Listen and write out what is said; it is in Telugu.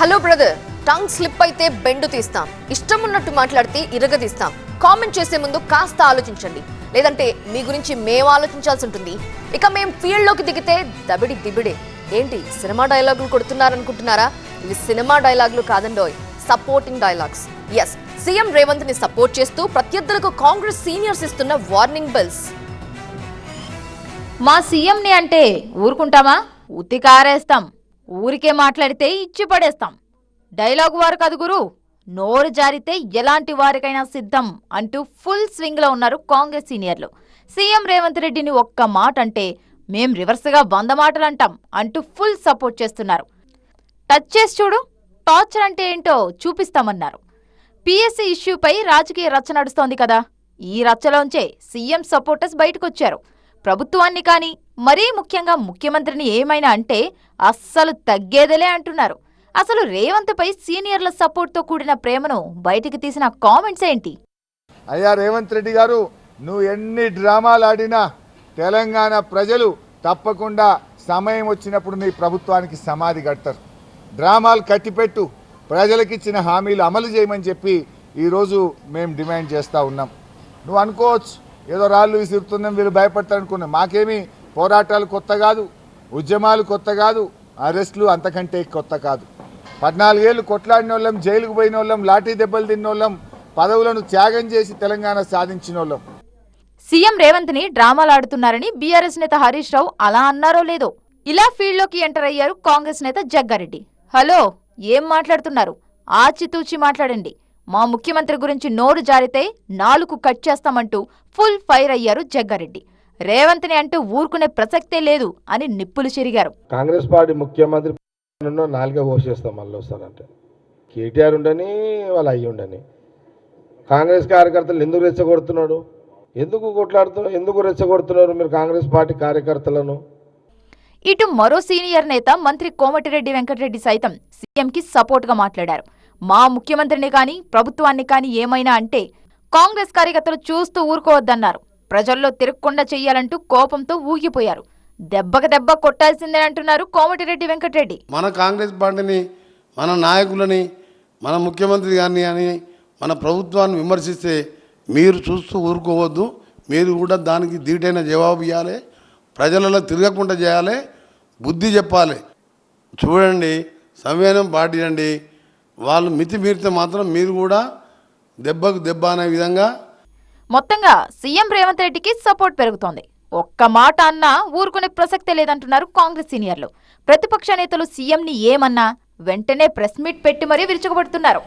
హలో బ్రదర్, టంగ్ స్లిప్ అయితే బెండు తీస్తాం, ఇష్టం ఉన్నట్టు మాట్లాడితే ఇరగదీస్తాం. కామెంట్ చేసే ముందు కాస్త ఆలోచించండి, లేదంటే మీ గురించి మేము ఆలోచించాల్సి ఉంటుంది. ఇక మేము ఫీల్డ్లోకి దిగితే దబిడి దిబిడే. ఏంటి సినిమా డైలాగులు కొడుతున్నారనుకుంటున్నారా? ఇవి సినిమా డైలాగులు కాదండోయ్, supporting dialogues. Yes, CM Revanth ని సపోర్ట్ చేస్తూ ప్రత్యర్థులకు కాంగ్రెస్ సీనియర్స్ ఇస్తున్న వార్నింగ్ బెల్స్. మా సీఎంని అంటే ఊరుకుంటామా? ఉత్తి కారేస్తాం. ఊరికే మాట్లాడితే ఇచ్చి పడేస్తాం. డైలాగు వారు కాదు గురు, నోరు జారితే ఎలాంటి వారికైనా సిద్ధం అంటూ ఫుల్ స్వింగ్ లో ఉన్నారు కాంగ్రెస్ సీనియర్లు. సీఎం రేవంత్ రెడ్డిని ఒక్క మాట అంటే మేం రివర్స్గా 100 మాటలు అంటాం అంటూ ఫుల్ సపోర్ట్ చేస్తున్నారు. టచ్ చేసి చూడు, టార్చర్ అంటే ఏంటో చూపిస్తామన్నారు. పిఎస్సీ ఇష్యూపై రాజకీయ రచ్చ నడుస్తోంది కదా, ఈ రచ్చలోంచే సీఎం సపోర్టర్స్ బయటకొచ్చారు. ప్రభుత్వాన్ని కానీ, మరీ ముఖ్యంగా ముఖ్యమంత్రిని ఏమైనా అంటే అస్సలు తగ్గేదేలే అంటున్నారు. అసలు రేవంత్ పై సీనియర్ల సపోర్ట్తో కూడిన ప్రేమను బయటికి తీసిన కామెంట్స్ ఏంటి? అయ్యా రేవంత్ రెడ్డి గారు, నువ్వు ఎన్ని డ్రామాలు ఆడినా తెలంగాణ ప్రజలు తప్పకుండా సమయం వచ్చినప్పుడు నీ ప్రభుత్వానికి సమాధి కడతారు. డ్రామాలు కట్టిపెట్టు, ప్రజలకిచ్చిన హామీలు అమలు చేయమని చెప్పి ఈరోజు మేము డిమాండ్ చేస్తూ ఉన్నాం. నువ్వు అనుకోవచ్చు ఏదో రాళ్ళు విసురుతుందని వీళ్ళు భయపడతారనుకున్నాం. మాకేమీ పోరాటాలు కొత్త కాదు, ఉద్యమాలు కొత్త కాదు, అరెస్టులు అంతకంటే కొత్త కాదు. 14 ఏళ్ళు కొట్లాడిన వాళ్ళం, జైలుకు పోయిన వాళ్ళం, లాఠీ దెబ్బలు తిన్న వాళ్ళం, పదవులను త్యాగం చేసి తెలంగాణ సాధించిన వాళ్ళం. సీఎం రేవంత్ ని డ్రామాలాడుతున్నారని బీఆర్ఎస్ నేత హరీష్ రావు అలా అన్నారో లేదో, ఇలా ఫీల్డ్లోకి ఎంటర్ అయ్యారు కాంగ్రెస్ నేత జగ్గారెడ్డి. హలో, ఏం మాట్లాడుతున్నారు? ఆచితూచి మాట్లాడండి. మా ముఖ్యమంత్రి గురించి నోరు జారితే 4 కట్ చేస్తామంటూ ఫుల్ ఫైర్ అయ్యారు జగ్గారెడ్డి. రేవంత్ ని అంటూ ఊరుకునే ప్రసక్తే లేదు అని నిప్పులు చెరిగారు. కాంగ్రెస్ పార్టీ ముఖ్యమంత్రి 4గా పోసేస్తాం మళ్ళీ వస్తారంటే కేటీఆర్ ఉండని వాళ్ళు అయ్యి ఉండని. కాంగ్రెస్ కార్యకర్తలు ఎందుకు రెచ్చగొడుతున్నాడు? ఎందుకు కొట్లాడుతున్నారు? ఎందుకు రెచ్చగొడుతున్నారు మీరు కాంగ్రెస్ పార్టీ కార్యకర్తలను? ఇటు మరో సీనియర్ నేత మంత్రి కోమటిరెడ్డి వెంకటరెడ్డి సైతం సీఎంకి సపోర్ట్గా మాట్లాడారు. మా ముఖ్యమంత్రిని కానీ, ప్రభుత్వాన్ని కానీ ఏమైనా అంటే కాంగ్రెస్ కార్యకర్తలు చూస్తూ ఊరుకోవద్దన్నారు. ప్రజల్లో తిరగకుండా చెయ్యాలంటూ కోపంతో ఊగిపోయారు. దెబ్బకు దెబ్బ కొట్టాల్సిందే అంటున్నారు కోమటిరెడ్డి వెంకటరెడ్డి. మన కాంగ్రెస్ పార్టీని, మన నాయకులని, మన ముఖ్యమంత్రి గారిని అని మన ప్రభుత్వాన్ని విమర్శిస్తే మీరు చూస్తూ ఊరుకోవద్దు. మీరు కూడా దానికి ధీటైన జవాబు ఇవ్వాలి, ప్రజలలో తిరగకుండా చేయాలి, బుద్ధి చెప్పాలి. చూడండి, సంయమనం పాటించండి. వాళ్ళు మితి మీరితే మాత్రం మీరు కూడా దెబ్బకు దెబ్బ అనే విధంగా. మొత్తంగా సీఎం రేవంత్ రెడ్డికి సపోర్ట్ పెరుగుతోంది. ఒక్క మాట అన్నా ఊరుకునే ప్రసక్తే లేదంటున్నారు కాంగ్రెస్ సీనియర్లు. ప్రతిపక్ష నేతలు సీఎంని ఏమన్నా వెంటనే ప్రెస్ మీట్ పెట్టి మరీ విరుచుకుపడుతున్నారు.